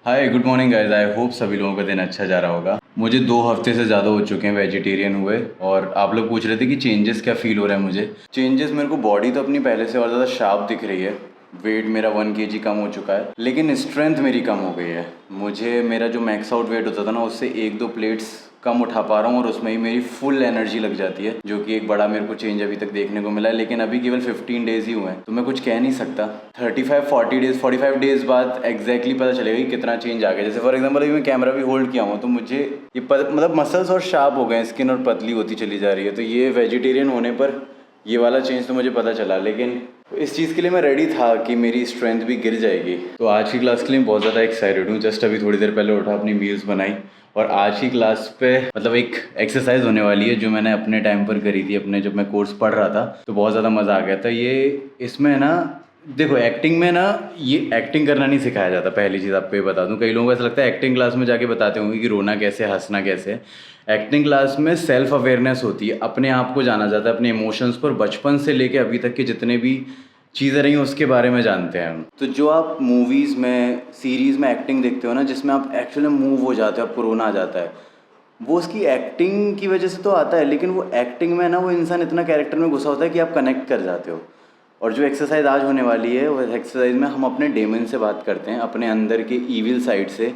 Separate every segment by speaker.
Speaker 1: Hi good morning guys. I hope सभी लोगों का दिन अच्छा जा रहा होगा। मुझे 2 हफ्ते से ज़्यादा हो चुके हैं वेजिटेरियन हुए, और आप लोग पूछ रहे थे कि चेंजेस क्या फील हो रहा है मुझे। चेंजेस मेरे को, बॉडी तो अपनी पहले से और ज़्यादा शार्प दिख रही है। वेट मेरा 1 kg कम हो चुका है, लेकिन स्ट्रेंथ मेरी कम हो गई है। मुझे मेरा जो मैक्स आउट वेट होता था ना, उससे 1-2 प्लेट्स कम उठा पा रहा हूँ, और उसमें ही मेरी फुल एनर्जी लग जाती है, जो कि एक बड़ा मेरे को चेंज अभी तक देखने को मिला है। लेकिन अभी केवल 15 डेज ही हुए हैं, तो मैं कुछ कह नहीं सकता। 35-40 डेज 45 डेज बाद एग्जैक्टली पता चलेगा कि कितना चेंज आ गया। जैसे फॉर एग्जांपल अभी मैं कैमरा भी होल्ड किया हूँ, तो मुझे ये मतलब मसल्स और शार्प हो गए हैं, स्किन और पतली होती चली जा रही है। तो ये वेजिटेरियन होने पर ये वाला चेंज तो मुझे पता चला, लेकिन इस चीज़ के लिए मैं रेडी था कि मेरी स्ट्रेंथ भी गिर जाएगी। तो आज की क्लास के लिए बहुत ज़्यादा एक्साइटेड हूँ। जस्ट अभी थोड़ी देर पहले उठा, अपनी मील्स बनाई, और आज की क्लास पे मतलब एक एक्सरसाइज होने वाली है जो मैंने अपने टाइम पर करी थी, अपने जब मैं कोर्स पढ़ रहा था, तो बहुत ज़्यादा मज़ा आ गया था। ये इसमें ना, देखो एक्टिंग में ना, ये एक्टिंग करना नहीं सिखाया जाता। पहली चीज़ आपको ये बता दूं, कई लोगों को ऐसा लगता है एक्टिंग क्लास में जाके बताते होंगे कि रोना कैसे, हंसना कैसे। एक्टिंग क्लास में सेल्फ अवेयरनेस होती है, अपने आप को जाना जाता है, अपने इमोशंस पर बचपन से लेके अभी तक के जितने भी चीज़ें रही हैं उसके बारे में जानते हैं हम। तो जो आप मूवीज़ में, सीरीज़ में एक्टिंग देखते हो ना, जिसमें आप एक्चुअली मूव हो जाते हो, आपको रोना आ जाता है, वो उसकी एक्टिंग की वजह से तो आता है, लेकिन वो एक्टिंग में ना वो इंसान इतना कैरेक्टर में घुसा होता है कि आप कनेक्ट कर जाते हो। और जो एक्सरसाइज आज होने वाली है, वो एक्सरसाइज में हम अपने डेमन से बात करते हैं, अपने अंदर के ईविल साइड से,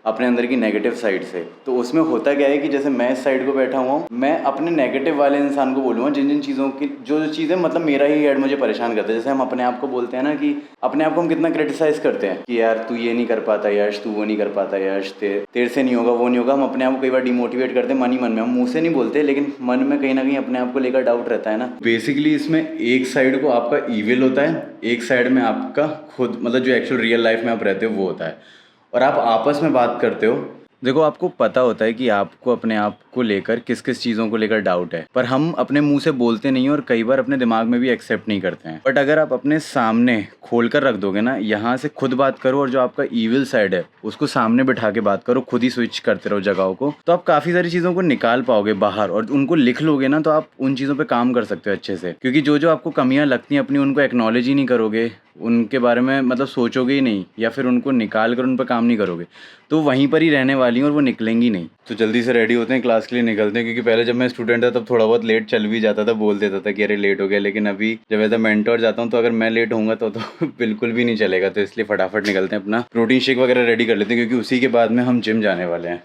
Speaker 1: अपने अंदर की नेगेटिव साइड से। तो उसमें होता क्या है कि जैसे मैं इस साइड को बैठा हुआ हूँ, मैं अपने नेगेटिव वाले इंसान को बोलूँगा, जिन जिन चीज़ों की, जो जो चीज़ें मतलब मेरा ही हेड मुझे परेशान करता है। जैसे हम अपने आप को बोलते हैं ना कि अपने आप को हम कितना क्रिटिसाइज करते हैं कि यार तू ये नहीं कर पाता यश, तू वो नहीं कर पाता यश, तेरे से नहीं होगा, वो नहीं होगा। हम अपने आप को कई बार डिमोटिवेट करते हैं मन ही मन में, हम मुँह से नहीं बोलते, लेकिन मन में कहीं ना कहीं अपने आप को लेकर डाउट रहता है ना। बेसिकली इसमें एक साइड को आपका ईविल होता है, एक साइड में आपका खुद, मतलब जो एक्चुअल रियल लाइफ में आप रहते हो वो होता है, और आप आपस में बात करते हो। देखो, आपको पता होता है कि आपको अपने आप को लेकर किस किस चीज़ों को लेकर डाउट है, पर हम अपने मुंह से बोलते नहीं, और कई बार अपने दिमाग में भी एक्सेप्ट नहीं करते हैं। बट अगर आप अपने सामने खोल कर रख दोगे ना, यहाँ से खुद बात करो, और जो आपका ईविल साइड है उसको सामने बिठा के बात करो, खुद ही स्विच करते रहो जगहों को, तो आप काफ़ी सारी चीज़ों को निकाल पाओगे बाहर, और उनको लिख लोगे ना, तो आप उन चीज़ों पर काम कर सकते हो अच्छे से। क्योंकि जो जो आपको कमियाँ लगती हैं अपनी, उनको एक्नॉलेज ही नहीं करोगे, उनके बारे में मतलब सोचोगे ही नहीं, या फिर उनको निकाल कर उन पर काम नहीं करोगे, तो वहीं पर ही रहने वाली हैं और वो निकलेंगी नहीं। तो जल्दी से रेडी होते हैं, क्लास के लिए निकलते हैं। क्योंकि पहले जब मैं स्टूडेंट था तब थोड़ा बहुत लेट चल भी जाता था, बोल देता था कि अरे लेट हो गया, लेकिन अभी जब ऐसा मेंटोर जाता हूँ तो अगर मैं लेट होऊंगा तो बिल्कुल भी नहीं चलेगा। तो इसलिए फटाफट निकलते हैं, अपना प्रोटीन शेक वगैरह रेडी कर लेते हैं, क्योंकि उसी के बाद में हम जिम जाने वाले हैं।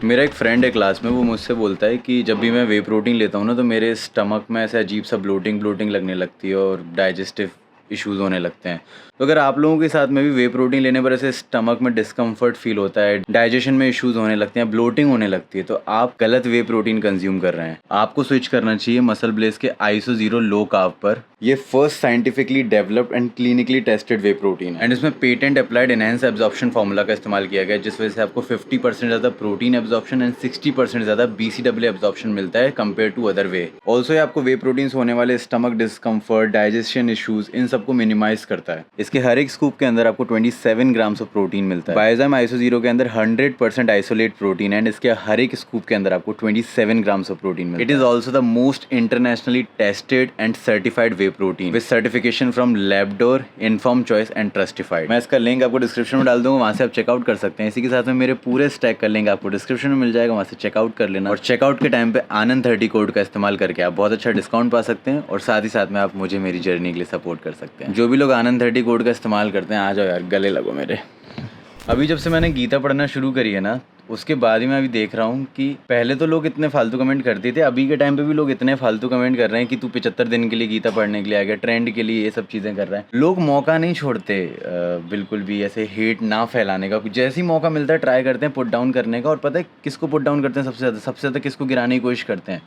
Speaker 1: मेरा एक फ्रेंड है क्लास में, वो मुझसे बोलता है कि जब भी मैं वे प्रोटीन लेता हूँ ना, तो मेरे स्टमक में ऐसे अजीब सा ब्लोटिंग लगने लगती है, और डाइजेस्टिव इश्यूज़ होने लगते हैं। तो अगर आप लोगों के साथ में भी वे प्रोटीन लेने पर ऐसे स्टमक में डिस्कम्फर्ट फील होता है, डाइजेशन में इश्यूज़ होने लगते हैं, ब्लोटिंग होने लगती है, तो आप गलत वे प्रोटीन कंज्यूम कर रहे हैं। आपको स्विच करना चाहिए मसल ब्लेस के आइसो 0 लो कार्ब पर। ये first scientifically developed and clinically tested way protein है, एंड इसमें patent applied enhance absorption formula का इस्तेमाल किया गया है, जिस वजह से आपको 50% ज़्यादा प्रोटीन एब्जॉर्प्शन एंड 60% ज़्यादा BCAA एब्जॉर्प्शन मिलता है compare to other way. Also ये आपको वे प्रोटीन होने वाले स्टमक डिस्कम्फर्ट, डाइजेशन इशूज़, इन सबको मिनिमाइज करता है। इसके हर एक स्कूप के अंदर आपको 27 ग्राम्स ऑफ प्रोटीन मिलता है। बायोजाइम आइसो 0 के अंदर 100% आइसोलेट प्रोटीन, एंड इसके हर एक स्कूप के अंदर आपको 27 ग्राम्स ऑफ प्रोटीन मिलता है। It is also the most internationally tested and certified whey protein with certification from Labdoor, Informed Choice and Trustified. मैं इसका लिंक आपको डिस्क्रिप्शन में डाल दूंगा, वहाँ से आप चेकआउट कर सकते हैं। इसी के साथ में मेरे पूरे स्टैक का लिंक आपको डिस्क्रिप्शन में मिल जाएगा, वहाँ से चेकआउट कर लेना। और चेकआउट के टाइम पे आनंद 30 कोड का इस्तेमाल करके आप बहुत अच्छा डिस्काउंट पा सकते हैं, और साथ ही साथ में आप मुझे मेरी जर्नी के लिए सपोर्ट कर सकते हैं। जो भी लोग आनंद 30 कोड का इस्तेमाल करते हैं, आ जाओ यार, गले लगो मेरे। अभी जब से मैंने गीता पढ़ना शुरू करी है ना, उसके बाद ही मैं अभी देख रहा हूँ कि पहले तो लोग इतने फालतू कमेंट करते थे, अभी के टाइम पे भी लोग इतने फालतू कमेंट कर रहे हैं कि तू 75 दिन के लिए गीता पढ़ने के लिए आ गया, ट्रेंड के लिए ये सब चीज़ें कर रहा है। लोग मौका नहीं छोड़ते बिल्कुल भी ऐसे हेट ना फैलाने का। जैसे ही मौका मिलता है ट्राई करते हैं पुट डाउन करने का, और पता है किसको पुट डाउन करते हैं सबसे ज़्यादा किसको गिराने की कोशिश करते हैं,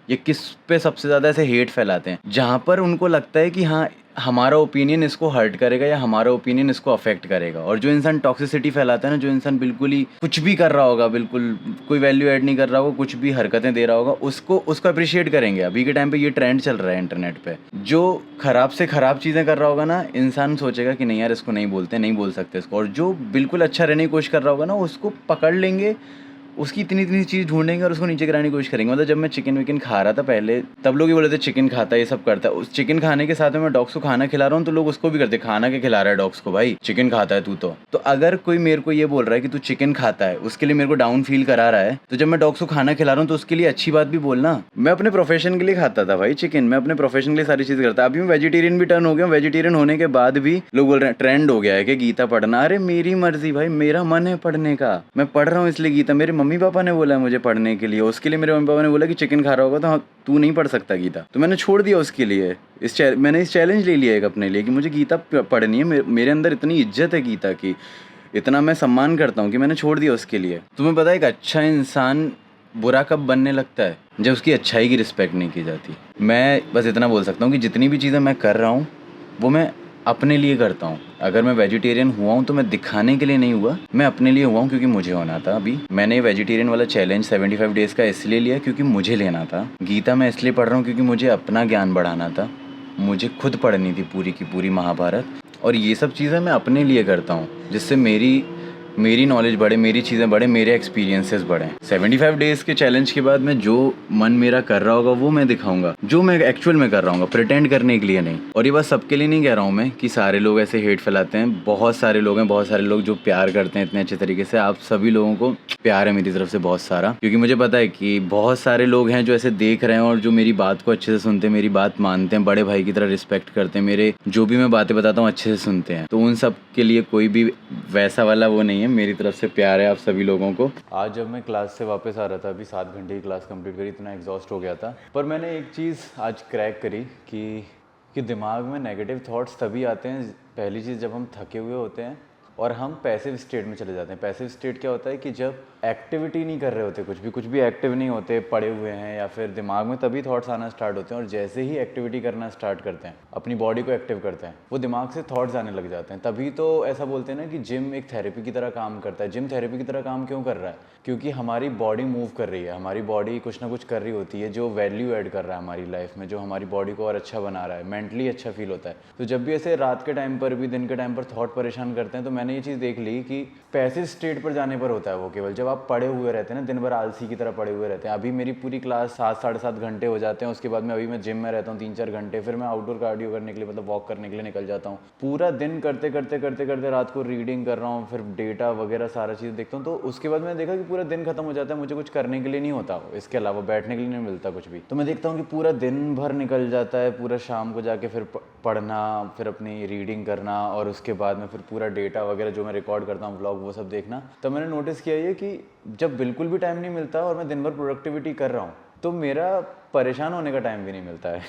Speaker 1: ये किस पे सबसे ज़्यादा ऐसे हेट फैलाते हैं, जहाँ पर उनको लगता है कि हाँ हमारा ओपिनियन इसको हर्ट करेगा, या हमारा ओपिनियन इसको अफेक्ट करेगा। और जो इंसान टॉक्सिसिटी फैलाता है ना, जो इंसान बिल्कुल ही कुछ भी कर रहा होगा, बिल्कुल कोई वैल्यू ऐड नहीं कर रहा होगा, कुछ भी हरकतें दे रहा होगा, उसको अप्रिशिएट करेंगे। अभी के टाइम पे ये ट्रेंड चल रहा है इंटरनेट पे। जो ख़राब से ख़राब चीज़ें कर रहा होगा ना, इंसान सोचेगा कि नहीं यार इसको नहीं बोलते, नहीं बोल सकते इसको। और जो बिल्कुल अच्छा रहने की कोशिश कर रहा होगा ना, उसको पकड़ लेंगे, उसकी इतनी इतनी चीज़ ढूंढेंगे और उसको नीचे गिराने की कोशिश करेंगे। मतलब जब मैं चिकन विकन खा रहा था पहले, तब लोग ये बोले थे चिकन खाता है, ये सब करता है। उस चिकन खाने के साथ में मैं डॉग्स को खाना खिला रहा हूँ, तो लोग उसको भी करते, खाना के खिला रहा है डॉग्स को, भाई चिकन खाता है तू तो अगर कोई मेरे को ये बोल रहा है कि तू चिकन खाता है, उसके लिए मेरे को डाउन फील करा रहा है, तो जब मैं डॉग्स को खाना खिला रहा हूँ तो उसके लिए अच्छी बात भी बोलना। मैं अपने प्रोफेशन के लिए खाता था भाई चिकन, मैं अपने प्रोफेशन के लिए सारी चीज़ करता। अभी मैं वेजिटेरियन भी टर्न हो गया। वेजिटेरियन होने के बाद भी लोग बोल रहे हैं ट्रेंड हो गया है कि गीता पढ़ना। अरे मेरी मर्जी भाई, मेरा मन है पढ़ने का, मैं पढ़ रहा हूँ इसलिए गीता। मेरे मम्मी पापा ने बोला है मुझे पढ़ने के लिए, उसके लिए मेरे मम्मी पापा ने बोला कि चिकन खा रहा होगा तो हाँ तू नहीं पढ़ सकता गीता, तो मैंने छोड़ दिया उसके लिए। मैंने इस चैलेंज ले लिया एक अपने लिए कि मुझे गीता पढ़नी है। मेरे अंदर इतनी इज्जत है गीता की, इतना मैं सम्मान करता हूँ कि मैंने छोड़ दिया उसके लिए। तुम्हें पता है एक अच्छा इंसान बुरा कब बनने लगता है? जब उसकी अच्छाई की रिस्पेक्ट नहीं की जाती। मैं बस इतना बोल सकता हूँ कि जितनी भी चीज़ें मैं कर रहा हूँ वो मैं अपने लिए करता हूँ। अगर मैं वेजिटेरियन हुआ हूँ तो मैं दिखाने के लिए नहीं हुआ, मैं अपने लिए हुआ हूँ क्योंकि मुझे होना था। अभी मैंने वेजिटेरियन वाला चैलेंज 75 डेज का इसलिए लिया क्योंकि मुझे लेना था। गीता मैं इसलिए पढ़ रहा हूँ क्योंकि मुझे अपना ज्ञान बढ़ाना था, मुझे खुद पढ़नी थी पूरी की पूरी महाभारत। और ये सब चीज़ें मैं अपने लिए करता हूँ जिससे मेरी नॉलेज बढ़े, मेरी चीज़ें बढ़े, मेरे एक्सपीरियंसेस बढ़ें। 75 डेज़ के चैलेंज के बाद मैं जो मन मेरा कर रहा होगा वो मैं दिखाऊंगा, जो मैं एक्चुअल में कर रहा हूँ, प्रिटेंड करने के लिए नहीं। और ये बात सबके लिए नहीं कह रहा हूँ मैं कि सारे लोग ऐसे हेट फैलाते हैं। बहुत सारे लोग हैं, बहुत सारे लोग जो प्यार करते हैं इतने अच्छे तरीके से। आप सभी लोगों को प्यार है मेरी तरफ से बहुत सारा, क्योंकि मुझे पता है कि बहुत सारे लोग हैं जो ऐसे देख रहे हैं और जो मेरी बात को अच्छे से सुनते हैं, मेरी बात मानते हैं, बड़े भाई की तरह रिस्पेक्ट करते हैं, मेरे जो भी मैं बातें बताता हूँ अच्छे से सुनते हैं। तो उन सब के लिए कोई भी वैसा वाला वो नहीं है, मेरी तरफ से प्यार है आप सभी लोगों को। आज जब मैं क्लास से वापस आ रहा था, अभी 7 घंटे की क्लास कंप्लीट करी, इतना एग्जॉस्ट हो गया था, पर मैंने एक चीज़ आज क्रैक करी कि दिमाग में नेगेटिव थॉट्स तभी आते हैं, पहली चीज़ जब हम थके हुए होते हैं और हम पैसिव स्टेट में चले जाते हैं। पैसिव स्टेट क्या होता है कि जब एक्टिविटी नहीं कर रहे होते, कुछ भी एक्टिव नहीं होते, पड़े हुए हैं या फिर दिमाग में, तभी थॉट्स आना स्टार्ट होते हैं। और जैसे ही एक्टिविटी करना स्टार्ट करते हैं, अपनी बॉडी को एक्टिव करते हैं, वो दिमाग से थॉट्स आने लग जाते हैं। तभी तो ऐसा बोलते हैं ना कि जिम एक थेरेपी की तरह काम करता है। जिम थेरेपी की तरह काम क्यों कर रहा है? क्योंकि हमारी बॉडी मूव कर रही है, हमारी बॉडी कुछ ना कुछ कर रही होती है जो वैल्यू ऐड कर रहा है हमारी लाइफ में, जो हमारी बॉडी को और अच्छा बना रहा है, मेंटली अच्छा फील होता है। तो जब भी ऐसे रात के टाइम पर भी, दिन के टाइम पर थॉट परेशान करते हैं, तो मैंने ये चीज़ देख ली कि पैसिव स्टेट पर जाने पर होता है वो केवल जब आप पड़े हुए रहते हैं ना, दिन भर आलसी की तरह पड़े हुए रहते हैं। अभी मेरी पूरी क्लास 7 साढ़े 7 घंटे हो जाते हैं, उसके बाद में अभी मैं जिम में रहता हूँ 3-4 घंटे, फिर मैं आउटडोर कार्डियो करने के लिए, मतलब वॉक करने के लिए निकल जाता हूँ। पूरा दिन करते करते रात को रीडिंग कर रहा हूँ, फिर डेटा वगैरह सारा चीज़ देखता हूँ। तो उसके बाद मैंने देखा कि पूरा दिन खत्म हो जाता है, मुझे कुछ करने के लिए नहीं होता, इसके अलावा बैठने के लिए नहीं मिलता कुछ भी। तो मैं देखता हूँ कि पूरा दिन भर निकल जाता है, पूरा शाम को जाके फिर पढ़ना, फिर अपनी रीडिंग करना, और उसके बाद में फिर पूरा डेटा वगैरह जो मैं रिकॉर्ड करता हूँ, व्लॉग, वो सब देखना। तो मैंने नोटिस किया ये कि जब बिल्कुल भी टाइम नहीं मिलता और मैं दिन भर प्रोडक्टिविटी कर रहा हूँ, तो मेरा परेशान होने का टाइम भी नहीं मिलता है।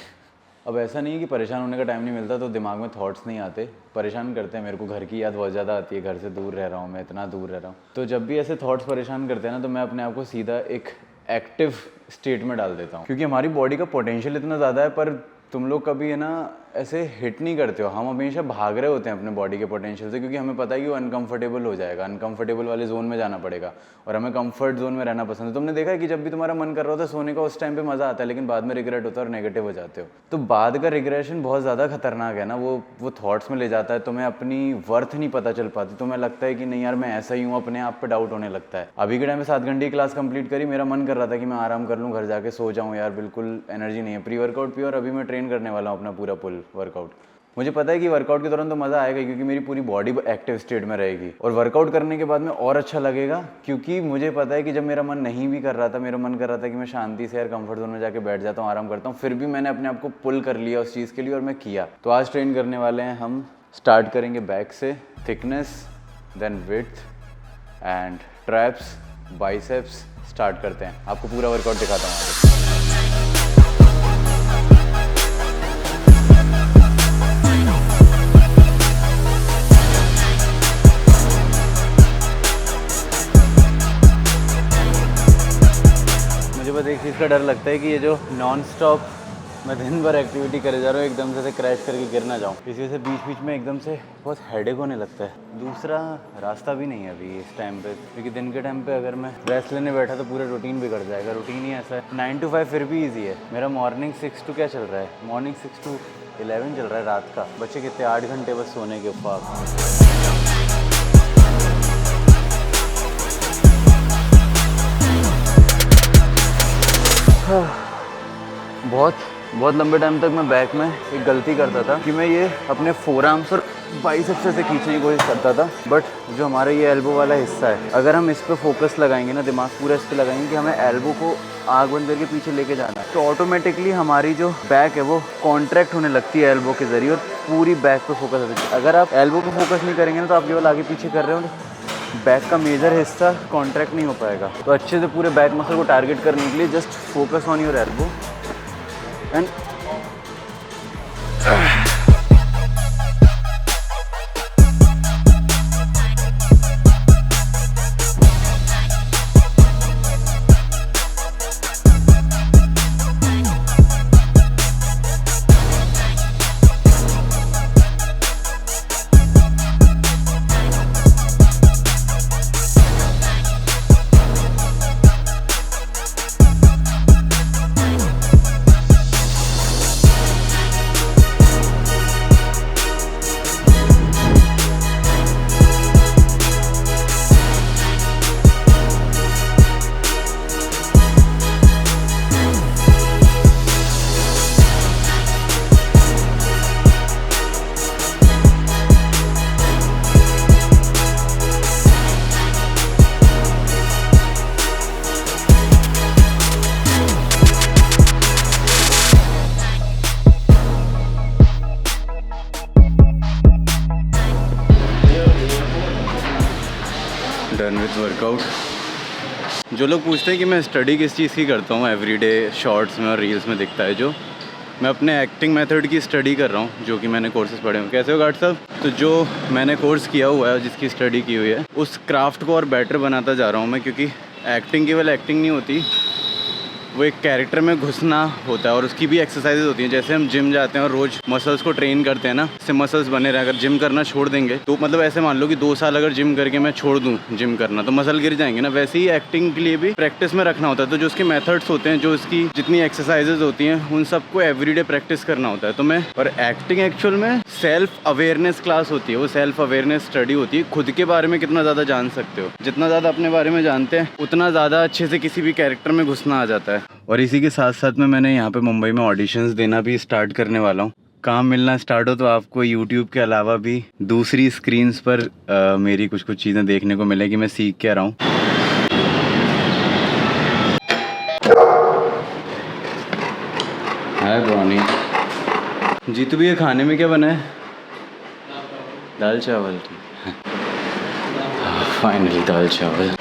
Speaker 1: अब ऐसा नहीं है कि परेशान होने का टाइम नहीं मिलता तो दिमाग में थॉट्स नहीं आते, परेशान करते हैं। मेरे को घर की याद बहुत ज़्यादा आती है, घर से दूर रह रहा हूँ मैं, इतना दूर रह रहा हूँ। तो जब भी ऐसे थॉट्स परेशान करते हैं ना, तो मैं अपने आप को सीधा एक एक्टिव स्टेट में डाल देता हूँ, क्योंकि हमारी बॉडी का पोटेंशियल इतना ज़्यादा है, पर तुम लोग कभी है ना ऐसे हिट नहीं करते हो। हम हमेशा भाग रहे होते हैं अपने बॉडी के पोटेंशियल से, क्योंकि हमें पता है कि वो अनकंफर्टेबल हो जाएगा, अनकंफर्टेबल वाले जोन में जाना पड़ेगा, और हमें कंफर्ट जोन में रहना पसंद है। तुमने देखा है कि जब भी तुम्हारा मन कर रहा होता है सोने का, उस टाइम पे मज़ा आता है, लेकिन बाद में रिग्रेट होता है और नेगेटिव हो जाते हो। तो बाद का रिग्रेशन बहुत ज़्यादा खतरनाक है ना, वो थॉट्स में ले जाता है, तुम्हें अपनी वर्थ नहीं पता चल पाती, तुम्हें लगता है कि नहीं यार मैं ऐसा ही हूँ, अपने आप पे डाउट होने लगता है। अभी के टाइम में 7 घंटे की क्लास कंप्लीट करी, मेरा मन कर रहा था कि मैं आराम कर लूँ, घर जाके सो जाऊँ यार, बिल्कुल एनर्जी नहीं है। प्री वर्कआउट पिया और अभी मैं ट्रेन करने वाला हूँ अपना पूरा फुल वर्कआउट। मुझे पता है कि वर्कआउट के दौरान तो मज़ा आएगा क्योंकि मेरी पूरी बॉडी एक्टिव स्टेट में रहेगी, और वर्कआउट करने के बाद में और अच्छा लगेगा, क्योंकि मुझे पता है कि जब मेरा मन नहीं भी कर रहा था, मेरा मन कर रहा था कि मैं शांति से यार कंफर्ट जोन में जाके बैठ जाता हूँ, आराम करता हूँ, फिर भी मैंने अपने आप को पुल कर लिया उस चीज़ के लिए और मैं किया। तो आज ट्रेन करने वाले हैं हम। स्टार्ट करेंगे बैक से, thickness, then width and traps, biceps. Start करते हैं, आपको पूरा वर्कआउट दिखाता हूँ। बस एक चीज़ का डर लगता है कि ये जो नॉन स्टॉप मैं दिन भर एक्टिविटी करे जा रहा हूँ, एकदम से क्रैश करके गिर ना जाऊँ, इसी वजह से बीच बीच में एकदम से बहुत हेडेक होने लगता है। दूसरा रास्ता भी नहीं है अभी इस टाइम पे, क्योंकि दिन के टाइम पे अगर मैं रेस्ट लेने बैठा तो पूरा रूटीन बिगड़ जाएगा। रूटीन ही ऐसा है, 9 to 5 फिर भी ईजी है। मेरा मॉर्निंग 6 to क्या चल रहा है, मॉर्निंग 6 to 11 चल रहा है रात का। बच्चे कितने 8 घंटे बस सोने के ऊपर। बहुत लंबे टाइम तक मैं बैक में एक गलती करता था कि मैं ये अपने फोर आर्म्स और बाइसेप्स से खींचने की कोशिश करता था, बट जो हमारा ये एल्बो वाला हिस्सा है, अगर हम इस पे फोकस लगाएंगे ना, दिमाग पूरा इस पे लगाएंगे कि हमें एल्बो को आग बंद करके पीछे लेके जाना है, तो ऑटोमेटिकली हमारी जो बैक है वो कॉन्ट्रैक्ट होने लगती है एल्बो के ज़रिए और पूरी बैक पे फोकस होती है। अगर आप एल्बो पे फोकस नहीं करेंगे ना, तो आप केवल आगे पीछे कर रहे हो, बैक का मेजर हिस्सा कॉन्ट्रैक्ट नहीं हो पाएगा। तो अच्छे से पूरे बैक मसल को टारगेट करने के लिए just focus on your elbow and done with workout. जो लोग पूछते हैं कि मैं स्टडी किस चीज़ की करता हूँ, एवरीडे शॉर्ट्स में और रील्स में दिखता है जो, मैं अपने एक्टिंग मेथड की स्टडी कर रहा हूँ, जो कि मैंने कोर्सेज पढ़े हुए। कैसे हो गार्ड साहब? तो जो मैंने कोर्स किया हुआ है, जिसकी स्टडी की हुई है, उस क्राफ्ट को और बेटर बनाता जा रहा हूँ मैं, क्योंकि एक्टिंग केवल एक्टिंग नहीं होती, वो एक कैरेक्टर में घुसना होता है और उसकी भी एक्सरसाइजेज होती हैं। जैसे हम जिम जाते हैं और रोज़ मसल्स को ट्रेन करते हैं ना, इससे मसल्स बने रहे। अगर जिम करना छोड़ देंगे तो मतलब ऐसे मान लो कि 2 साल अगर जिम करके मैं छोड़ दूं जिम करना, तो मसल गिर जाएंगे ना। वैसे ही एक्टिंग के लिए भी प्रैक्टिस में रखना होता है। तो जो उसके मेथड्स होते हैं, जो उसकी जितनी एक्सरसाइजेज होती हैं, उन सबको एवरीडे प्रैक्टिस करना होता है। तो मैं और एक्टिंग एक्चुअल में सेल्फ अवेयरनेस क्लास होती है, वो सेल्फ अवेयरनेस स्टडी होती है। खुद के बारे में कितना ज़्यादा जान सकते हो, जितना ज़्यादा अपने बारे में जानते हैं उतना ज़्यादा अच्छे से किसी भी कैरेक्टर में घुसना आ जाता है। और इसी के साथ साथ में मैंने यहाँ पे मुंबई में ऑडिशंस देना भी स्टार्ट करने वाला हूँ। काम मिलना स्टार्ट हो तो आपको यूट्यूब के अलावा भी दूसरी स्क्रीन्स पर मेरी कुछ चीज़ें देखने को मिलेगी। मैं सीख क्या रहा हूँ। हाय ब्राउनी जी, तो भी ये खाने में क्या बना है? दाल चावल। फाइनली दाल चावल।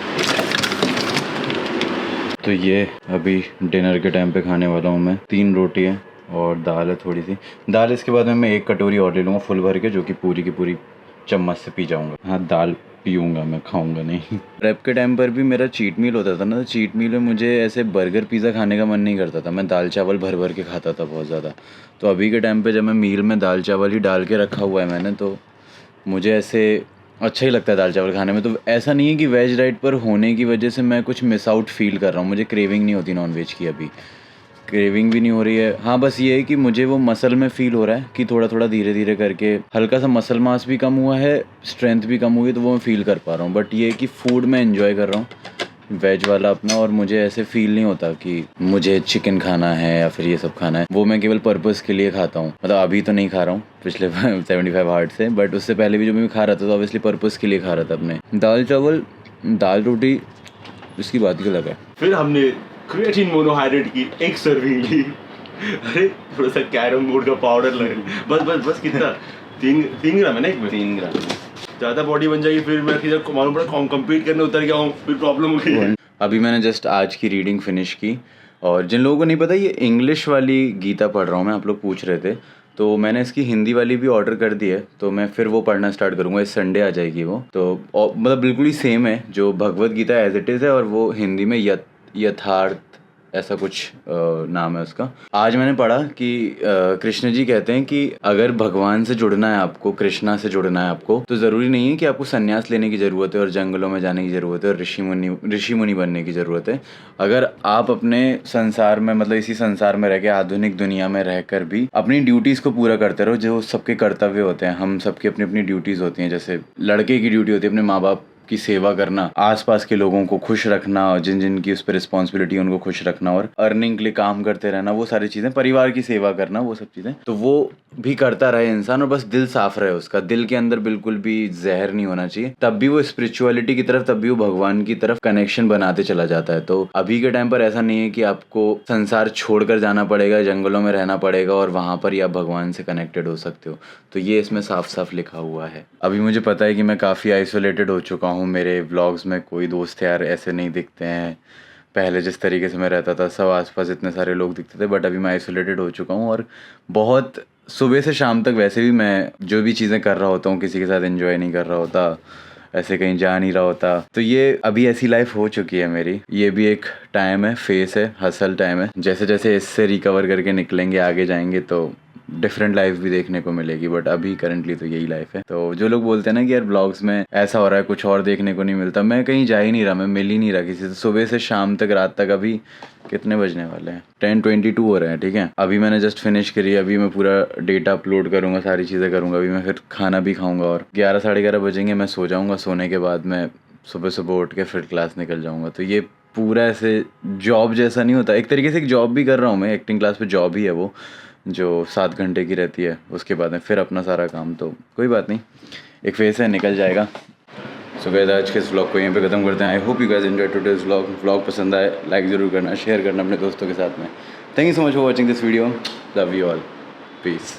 Speaker 1: तो ये अभी डिनर के टाइम पे खाने वाला हूँ मैं। 3 रोटी है और दाल है थोड़ी सी। दाल इसके बाद में मैं 1 कटोरी और ले लूँगा फुल भर के, जो कि पूरी की पूरी चम्मच से पी जाऊँगा। हाँ, दाल पीऊँगा मैं, खाऊँगा नहीं। प्रेप के टाइम पर भी मेरा चीट मील होता था ना, तो चीट मील में मुझे ऐसे बर्गर पिज़्ज़ा खाने का मन नहीं करता था। मैं दाल चावल भर भर के खाता था बहुत ज़्यादा। तो अभी के टाइम पर जब मैं मील में दाल चावल ही डाल के रखा हुआ है मैंने, तो मुझे ऐसे अच्छा ही लगता है दाल चावल खाने में। तो ऐसा नहीं है कि वेज डाइट पर होने की वजह से मैं कुछ मिस आउट फील कर रहा हूँ। मुझे क्रेविंग नहीं होती नॉन वेज की, अभी क्रेविंग भी नहीं हो रही है। हाँ, बस ये है कि मुझे वो मसल में फ़ील हो रहा है कि थोड़ा थोड़ा धीरे धीरे करके हल्का सा मसल मास भी कम हुआ है, स्ट्रेंथ भी कम हुई है, तो वो मैं फ़ील कर पा रहा हूँ। बट ये है कि फ़ूड मैं एंजॉय कर रहा हूँ वेज वाला अपना, और मुझे ऐसे फ़ील नहीं होता कि मुझे चिकन खाना है या फिर ये सब खाना है। वो मैं केवल पर्पस के लिए खाता हूँ। मतलब अभी तो नहीं खा रहा हूँ पिछले 75 हार्ट से, बट उससे पहले भी जो मैं खा रहा था तो ऑब्वियसली पर्पस के लिए खा रहा था अपने। दाल चावल दाल रोटी इसकी बात ही अलग है।
Speaker 2: फिर हमने क्रिएटिन मोनोहाइड्रेट की 1 सर्विंग ली। अरे थोड़ा सा कैरम बोर्ड का पाउडर लगा, बस कितना 3 ग्राम है ना,
Speaker 1: 3 ग्राम।
Speaker 2: ज़्यादा बॉडी बन जाएगी, फिर मैं किधर मालूम पड़ा कम्पीट करने उतर गया हूँ, फिर प्रॉब्लम हो गई।
Speaker 1: अभी मैंने जस्ट आज की रीडिंग फिनिश की, और जिन लोगों को नहीं पता, ये इंग्लिश वाली गीता पढ़ रहा हूँ मैं। आप लोग पूछ रहे थे, तो मैंने इसकी हिंदी वाली भी ऑर्डर कर दी है, तो मैं फिर वो पढ़ना स्टार्ट करूँगा। इस संडे आ जाएगी वो। तो मतलब बिल्कुल ही सेम है जो Bhagavad Gita as it is है, और वो हिंदी में यथार्थ ऐसा कुछ नाम है उसका। आज मैंने पढ़ा कि कृष्ण जी कहते हैं कि अगर भगवान से जुड़ना है आपको, कृष्णा से जुड़ना है आपको, तो ज़रूरी नहीं है कि आपको संन्यास लेने की ज़रूरत है और जंगलों में जाने की ज़रूरत है और ऋषि मुनि बनने की ज़रूरत है। अगर आप अपने संसार में, मतलब इसी संसार में रह के, आधुनिक दुनिया में रहकर भी अपनी ड्यूटीज़ को पूरा करते रहो, जो सबके कर्तव्य होते हैं। हम सबकी अपनी अपनी ड्यूटीज़ होती हैं। जैसे लड़के की ड्यूटी होती है अपने माँ बाप की सेवा करना, आसपास के लोगों को खुश रखना, और जिन जिन की उस पर रिस्पॉन्सिबिलिटी उनको खुश रखना, और अर्निंग के लिए काम करते रहना, वो सारी चीज़ें, परिवार की सेवा करना, वो सब चीज़ें, तो वो भी करता रहे इंसान, और बस दिल साफ रहे उसका, दिल के अंदर बिल्कुल भी जहर नहीं होना चाहिए, तब भी वो स्पिरिचुअलिटी की तरफ, तब भी वो भगवान की तरफ कनेक्शन बनाते चला जाता है। तो अभी के टाइम पर ऐसा नहीं है कि आपको संसार छोड़कर जाना पड़ेगा, जंगलों में रहना पड़ेगा और वहाँ पर ही आप भगवान से कनेक्टेड हो सकते हो। तो ये इसमें साफ साफ लिखा हुआ है। अभी मुझे पता है कि मैं काफ़ी आइसोलेटेड हो चुका हूँ, मेरे व्लॉग्स में कोई दोस्त यार ऐसे नहीं दिखते हैं, पहले जिस तरीके से मैं रहता था सब आसपास इतने सारे लोग दिखते थे, बट अभी मैं आइसोलेटेड हो चुका हूँ, और बहुत सुबह से शाम तक वैसे भी मैं जो भी चीज़ें कर रहा होता हूँ किसी के साथ एंजॉय नहीं कर रहा होता, ऐसे कहीं जा नहीं रहा होता। तो ये अभी ऐसी लाइफ हो चुकी है मेरी। ये भी एक टाइम है, फेस है, हसल टाइम है। जैसे जैसे इससे रिकवर करके निकलेंगे, आगे जाएंगे तो डिफरेंट लाइफ भी देखने को मिलेगी, बट अभी करंटली तो यही लाइफ है। तो जो लोग बोलते हैं ना कि यार ब्लॉग्स में ऐसा हो रहा है, कुछ और देखने को नहीं मिलता, मैं कहीं जा ही नहीं रहा, मैं मिल ही नहीं रहा किसी से, सुबह से शाम तक, रात तक। अभी कितने बजने वाले हैं? 10:22 हो रहे हैं, ठीक है। अभी मैंने जस्ट फिनिश करी, अभी मैं पूरा डेटा अपलोड करूँगा, सारी चीज़ें करूँगा, अभी मैं फिर खाना भी खाऊँगा, और 11 साढ़े 11 बजेंगे, मैं सो जाऊँगा। सोने के बाद मैं सुबह सुबह उठ के फिर क्लास निकल जाऊँगा। तो ये पूरा ऐसे जॉब जैसा नहीं होता, एक तरीके से एक जॉब भी कर रहा हूँ मैं, एक्टिंग क्लास पे जॉब ही है वो, जो 7 घंटे की रहती है, उसके बाद में फिर अपना सारा काम। तो कोई बात नहीं, एक फेस है, निकल जाएगा। सो गाइस, आज के इस व्लॉग को यहीं पे ख़त्म करते हैं। I hope you guys enjoy today's vlog पसंद आए, लाइक ज़रूर करना, शेयर करना अपने दोस्तों के साथ में। Thank you so much for watching this video, love you all, piece.